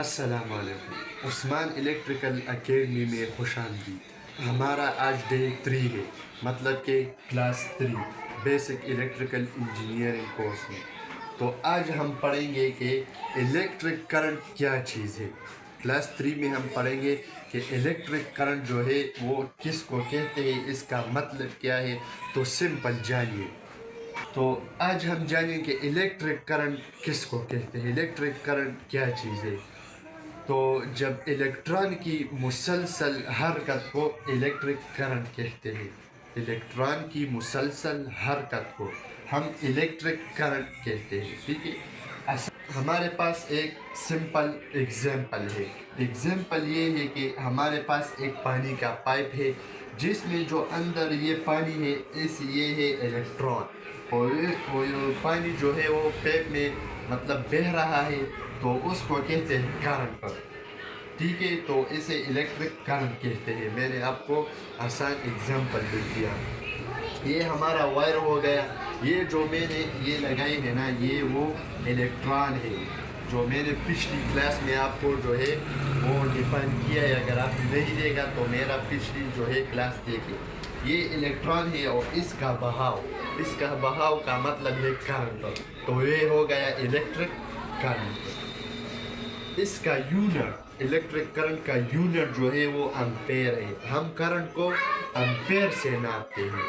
السلام علیکم، عثمان electrical academy میں خوش آمدید۔ ہمارا آج ڈے 3 ہے، مطلب کہ class 3 basic electrical engineering course میں۔ تو آج ہم پڑھیں گے کہ الیکٹرک کرنٹ کیا چیز ہے۔ کلاس 3 میں ہم پڑھیں گے کہ الیکٹرک کرنٹ جو ہے وہ کس کو کہتے ہیں، اس کا مطلب کیا ہے۔ تو سمپل جانیے۔ تو آج ہم جانیں کہ الیکٹرک کرنٹ کس کو کہتے ہیں، الیکٹرک کرنٹ کیا چیز ہے۔ تو جب الیکٹران کی مسلسل حرکت کو الیکٹرک کرنٹ کہتے ہیں، الیکٹران کی مسلسل حرکت کو ہم الیکٹرک کرنٹ کہتے ہیں، ٹھیک ہے۔ ہمارے پاس ایک سمپل ایگزامپل ہے۔ ایگزامپل یہ ہے کہ ہمارے پاس ایک پانی کا پائپ ہے جس میں جو اندر یہ پانی ہے یہ ہے الیکٹران، اور پانی جو ہے وہ پائپ میں مطلب بہہ رہا ہے، تو اس کو کہتے ہیں کرنٹ، ٹھیک ہے۔ تو اسے الیکٹرک کرنٹ کہتے ہیں۔ میں نے آپ کو آسان ایگزامپل دے دیا۔ یہ ہمارا وائر ہو گیا، یہ جو میں نے یہ لگائی ہے نا، یہ وہ الیکٹران ہے جو میں نے پچھلی کلاس میں آپ کو جو ہے وہ ڈیفائن کیا ہے۔ اگر آپ نہیں دے گا تو میرا پچھلی جو ہے کلاس دیکھیں۔ یہ الیکٹران ہے اور اس کا بہاؤ کا مطلب ہے کرنٹ، تو یہ ہو گیا الیکٹرک کرنٹ۔ اس کا یونٹ، الیکٹرک کرنٹ کا یونٹ جو ہے وہ امپیر ہے۔ ہم کرنٹ کو امپیر سے ناپتے ہیں۔